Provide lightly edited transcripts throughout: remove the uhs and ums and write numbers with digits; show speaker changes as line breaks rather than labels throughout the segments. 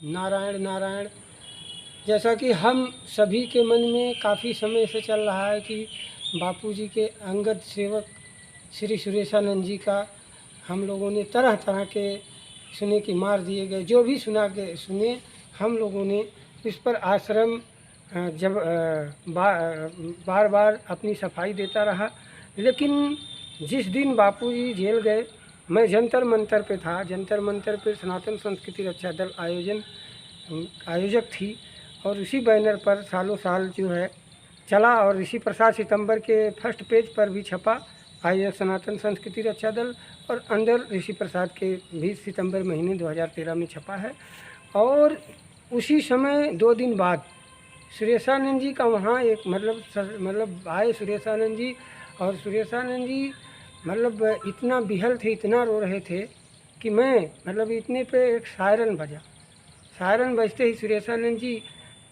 नारायण नारायण। जैसा कि हम सभी के मन में काफ़ी समय से चल रहा है कि बापूजी के अंगद सेवक श्री सुरेशानंद जी का हम लोगों ने तरह तरह के सुने कि मार दिए गए, जो भी सुने हम लोगों ने इस पर आश्रम जब बार बार अपनी सफाई देता रहा। लेकिन जिस दिन बापूजी जेल गए, मैं जंतर मंतर पे था। जंतर मंतर पे सनातन संस्कृति रक्षा दल आयोजक थी और उसी बैनर पर सालों साल जो है चला और ऋषि प्रसाद सितंबर के फर्स्ट पेज पर भी छपा, आयोजक सनातन संस्कृति रक्षा दल, और अंदर ऋषि प्रसाद के भी सितंबर महीने 2013 में छपा है। और उसी समय 2 दिन बाद सुरेशानंद जी का वहाँ एक मतलब आए सुरेशानंद जी, और सुरेशानंद जी मतलब इतना बिहल थे, इतना रो रहे थे कि मैं मतलब इतने पे एक सायरन बजा। सायरन बजते ही सुरेशानंद जी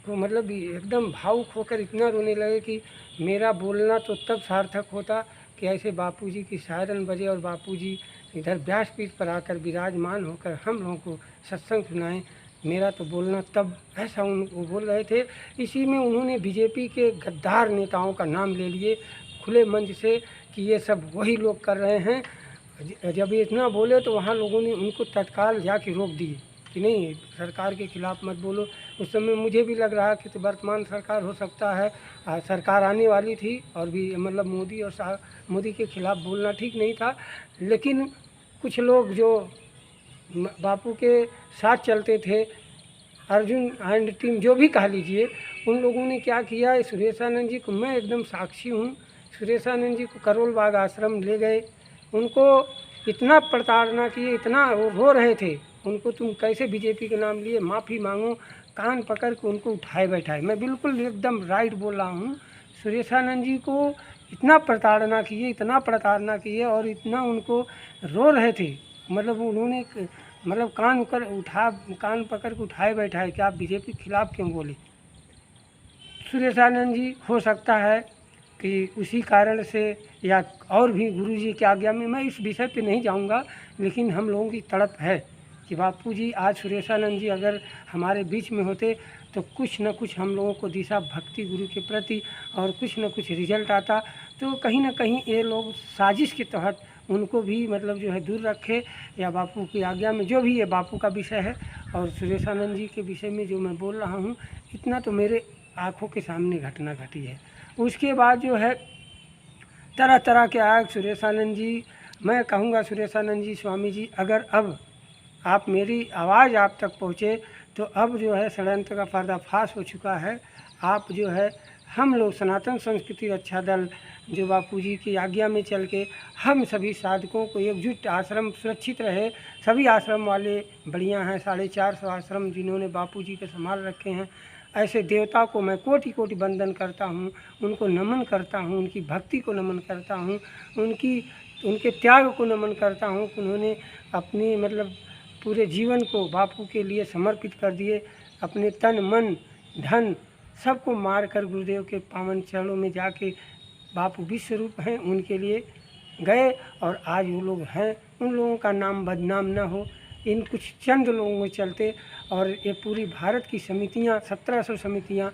को मतलब एकदम भावुक होकर इतना रोने लगे कि मेरा बोलना तो तब सार्थक होता कि ऐसे बापूजी की सायरन बजे और बापूजी इधर व्यासपीठ पर आकर विराजमान होकर हम लोगों को सत्संग सुनाएं। मेरा तो बोलना तब, ऐसा वो बोल रहे थे। इसी में उन्होंने बीजेपी के गद्दार नेताओं का नाम ले लिए खुले मंच से कि ये सब वही लोग कर रहे हैं। जब ये इतना बोले तो वहाँ लोगों ने उनको तत्काल जाके रोक दिए कि नहीं, सरकार के खिलाफ़ मत बोलो। उस समय मुझे भी लग रहा कि तो वर्तमान सरकार हो सकता है, सरकार आने वाली थी और भी मतलब मोदी के खिलाफ़ बोलना ठीक नहीं था। लेकिन कुछ लोग जो बापू के साथ चलते थे, अर्जुन एंड टीम जो भी कह लीजिए, उन लोगों ने क्या किया, सुरेशानंद जी को, मैं एकदम साक्षी हूँ, सुरेशानंद जी को करोल बाग आश्रम ले गए। उनको इतना प्रताड़ना किए, इतना वो रो रहे थे, उनको तुम कैसे बीजेपी के नाम लिए माफ़ी मांगो, कान पकड़ के उनको उठाए बैठाए। मैं बिल्कुल एकदम राइट बोल रहा हूँ। सुरेशानंद जी को इतना प्रताड़ना किए, इतना प्रताड़ना किए और इतना उनको रो रहे थे, मतलब उन्होंने मतलब कान पकड़ के उठाए बैठाए कि आप बीजेपी के खिलाफ़ क्यों बोले। सुरेशानंद जी हो सकता है कि उसी कारण से या और भी गुरुजी की आज्ञा में, मैं इस विषय पे नहीं जाऊंगा, लेकिन हम लोगों की तड़प है कि बापूजी आज सुरेशानंद जी अगर हमारे बीच में होते तो कुछ न कुछ हम लोगों को दिशा भक्ति गुरु के प्रति और कुछ न कुछ रिजल्ट आता। तो कहीं ना कहीं ये लोग साजिश के तहत उनको भी मतलब जो है दूर रखे, या बापू की आज्ञा में, जो भी ये बापू का विषय है और सुरेशानंद जी के विषय में जो मैं बोल रहा हूँ, इतना तो मेरे आँखों के सामने घटना घटी है। उसके बाद जो है तरह तरह के आए सुरेशानंद जी। मैं कहूँगा सुरेशानंद जी स्वामी जी, अगर अब आप मेरी आवाज़ आप तक पहुँचे तो अब जो है षड्यंत्र का पर्दाफाश हो चुका है। आप जो है हम लोग सनातन संस्कृति रक्षा दल जो बापूजी की आज्ञा में चल के हम सभी साधकों को एकजुट, आश्रम सुरक्षित रहे, सभी आश्रम वाले बढ़िया हैं, 450 आश्रम जिन्होंने बापूजी के संभाल रखे हैं, ऐसे देवता को मैं कोटि कोटि वंदन करता हूँ, उनको नमन करता हूँ, उनकी भक्ति को नमन करता हूँ, उनके त्याग को नमन करता हूँ कि उन्होंने अपनी मतलब पूरे जीवन को बापू के लिए समर्पित कर दिए, अपने तन मन धन सबको मार कर गुरुदेव के पावन चरणों में जाके बापू विश्व रूप हैं उनके लिए गए, और आज वो लोग हैं। उन लोगों का नाम बदनाम ना हो इन कुछ चंद लोगों में चलते। और ये पूरी भारत की समितियां, 1700 समितियां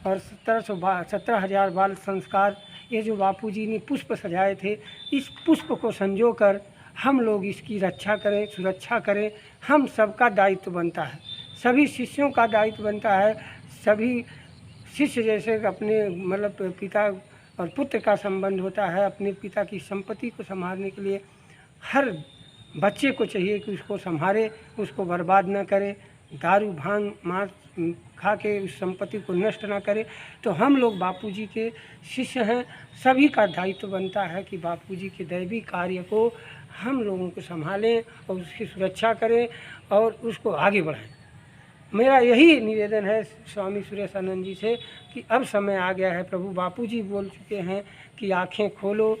और 17,000 बाल संस्कार, ये जो बापूजी ने पुष्प सजाए थे, इस पुष्प को संजो कर हम लोग इसकी रक्षा करें, सुरक्षा करें। हम सबका दायित्व बनता है, सभी शिष्यों का दायित्व बनता है। सभी शिष्य जैसे अपने मतलब पिता और पुत्र का संबंध होता है, अपने पिता की संपत्ति को संभालने के लिए हर बच्चे को चाहिए कि उसको संभाले, उसको बर्बाद न करे, दारू भांग मांस खा के उस संपत्ति को नष्ट ना करे। तो हम लोग बापूजी के शिष्य हैं, सभी का दायित्व बनता है कि बापूजी के दैवी कार्य को हम लोगों को संभालें और उसकी सुरक्षा करें और उसको आगे बढ़ाएं। मेरा यही निवेदन है स्वामी सुरेशानंद जी से कि अब समय आ गया है, प्रभु बापूजी बोल चुके हैं कि आंखें खोलो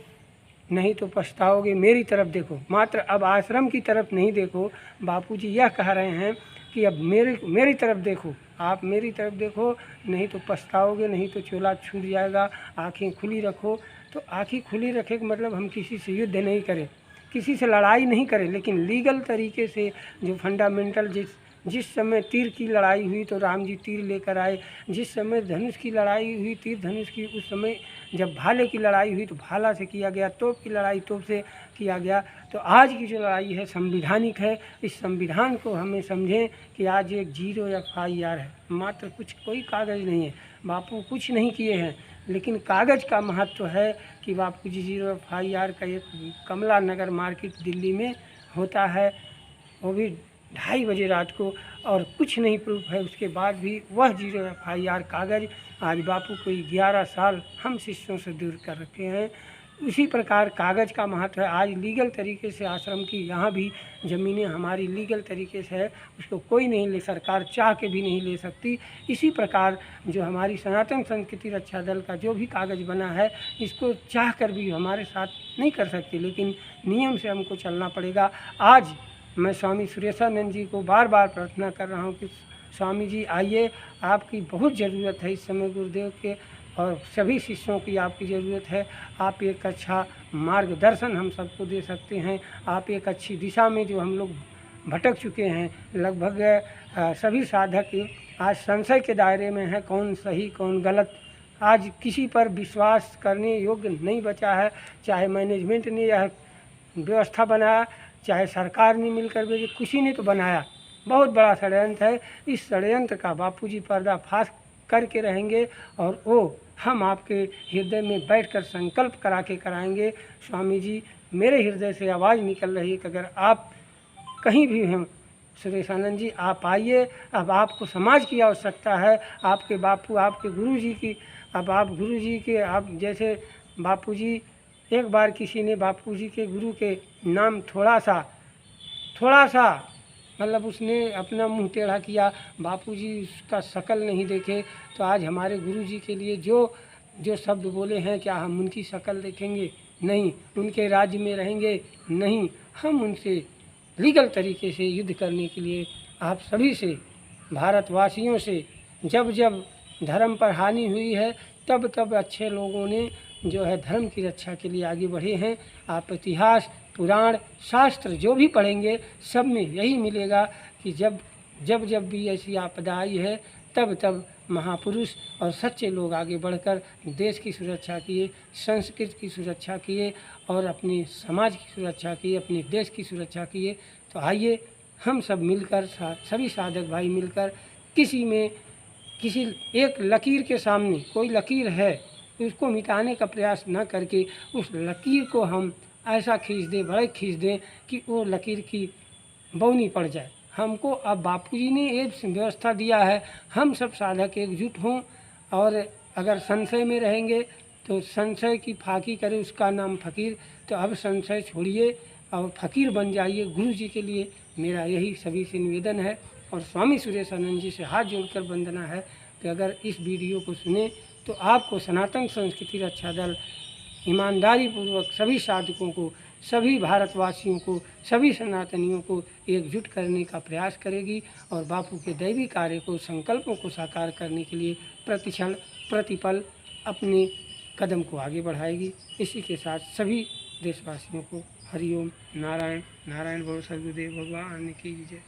नहीं तो पछताओगे, मेरी तरफ देखो, मात्र अब आश्रम की तरफ नहीं देखो। बापूजी यह कह रहे हैं कि अब मेरी तरफ देखो, आप मेरी तरफ देखो, नहीं तो पछताओगे, नहीं तो चोला छूट जाएगा। आंखें खुली रखो। तो आंखें खुली रखे का मतलब हम किसी से युद्ध नहीं करें, किसी से लड़ाई नहीं करें, लेकिन लीगल तरीके से जो फंडामेंटल जिस समय तीर की लड़ाई हुई तो राम जी तीर लेकर आए, जिस समय धनुष की लड़ाई हुई तीर धनुष की, उस समय जब भाले की लड़ाई हुई तो भाला से किया गया, तोप की लड़ाई तोप से किया गया। तो आज की जो लड़ाई है संविधानिक है। इस संविधान को हमें समझें कि आज एक 0 FIR है, मात्र कुछ कोई कागज़ नहीं है, बापू कुछ नहीं किए हैं, लेकिन कागज़ का महत्व है कि बापू जी 0 FIR का एक कमला नगर मार्केट दिल्ली में होता है, वो भी 2:30 बजे रात को, और कुछ नहीं प्रूफ है, उसके बाद भी वह 0 FIR कागज़ आज बापू को 11 साल हम शिष्यों से दूर कर रखे हैं। उसी प्रकार कागज़ का महत्व है। आज लीगल तरीके से आश्रम की यहाँ भी ज़मीनें हमारी लीगल तरीके से है, उसको कोई नहीं ले, सरकार चाह के भी नहीं ले सकती। इसी प्रकार जो हमारी सनातन संस्कृति रक्षा दल का जो भी कागज़ बना है, इसको चाह कर भी हमारे साथ नहीं कर सकते, लेकिन नियम से हमको चलना पड़ेगा। आज मैं स्वामी सुरेशानंद जी को बार बार प्रार्थना कर रहा हूँ कि स्वामी जी आइए, आपकी बहुत ज़रूरत है इस समय गुरुदेव के, और सभी शिष्यों की आपकी ज़रूरत है। आप एक अच्छा मार्गदर्शन हम सबको दे सकते हैं, आप एक अच्छी दिशा में, जो हम लोग भटक चुके हैं, लगभग सभी साधक आज संशय के दायरे में हैं, कौन सही कौन गलत। आज किसी पर विश्वास करने योग्य नहीं बचा है, चाहे मैनेजमेंट ने यह व्यवस्था बनाया, चाहे सरकार ने मिलकर भेजी, किसी ने तो बनाया। बहुत बड़ा षड्यंत्र है। इस षड्यंत्र का बापूजी पर्दाफाश करके रहेंगे, और वो हम आपके हृदय में बैठकर संकल्प करा के कराएंगे। स्वामी जी, मेरे हृदय से आवाज़ निकल रही है कि अगर आप कहीं भी हैं, सुरेशानंद जी आप आइए। अब आपको समाज की आवश्यकता है, आपके बापू, आपके गुरु जी की। अब आप गुरु जी के, आप जैसे बापू जी, एक बार किसी ने बापू जी के गुरु के नाम थोड़ा सा मतलब उसने अपना मुंह टेढ़ा किया, बापूजी उसका शकल नहीं देखे, तो आज हमारे गुरुजी के लिए जो शब्द बोले हैं, क्या हम उनकी शकल देखेंगे? नहीं। उनके राज्य में रहेंगे? नहीं। हम उनसे लीगल तरीके से युद्ध करने के लिए आप सभी से, भारतवासियों से, जब जब धर्म पर हानि हुई है तब तब अच्छे लोगों ने जो है धर्म की रक्षा के लिए आगे बढ़े हैं। आप इतिहास, पुराण, शास्त्र जो भी पढ़ेंगे, सब में यही मिलेगा कि जब भी ऐसी आपदा आई है, तब तब महापुरुष और सच्चे लोग आगे बढ़कर देश की सुरक्षा किए, संस्कृति की सुरक्षा किए, और अपने समाज की सुरक्षा किए, अपने देश की सुरक्षा किए। तो आइए हम सब मिलकर, सभी साधक भाई मिलकर, किसी एक लकीर के सामने कोई लकीर है, उसको मिटाने का प्रयास न करके उस लकीर को हम ऐसा खींच दें, बड़े खींच दें कि वो लकीर की बौनी पड़ जाए। हमको अब बापूजी ने एक व्यवस्था दिया है, हम सब साधक एकजुट हों, और अगर संशय में रहेंगे तो संशय की फाकी करें, उसका नाम फ़कीर। तो अब संशय छोड़िए और फ़कीर बन जाइए गुरु जी के लिए। मेरा यही सभी से निवेदन है, और स्वामी सुरेशानंद जी से हाथ जोड़कर वंदना है कि अगर इस वीडियो को सुने तो आपको सनातन संस्कृति रक्षा दल ईमानदारी पूर्वक सभी साधकों को, सभी भारतवासियों को, सभी सनातनियों को एकजुट करने का प्रयास करेगी, और बापू के दैवी कार्य को, संकल्पों को साकार करने के लिए प्रतिक्षण प्रतिपल अपने कदम को आगे बढ़ाएगी। इसी के साथ सभी देशवासियों को हरिओम, नारायण नारायण बोलो, सद्गुरुदेव भगवान की जय।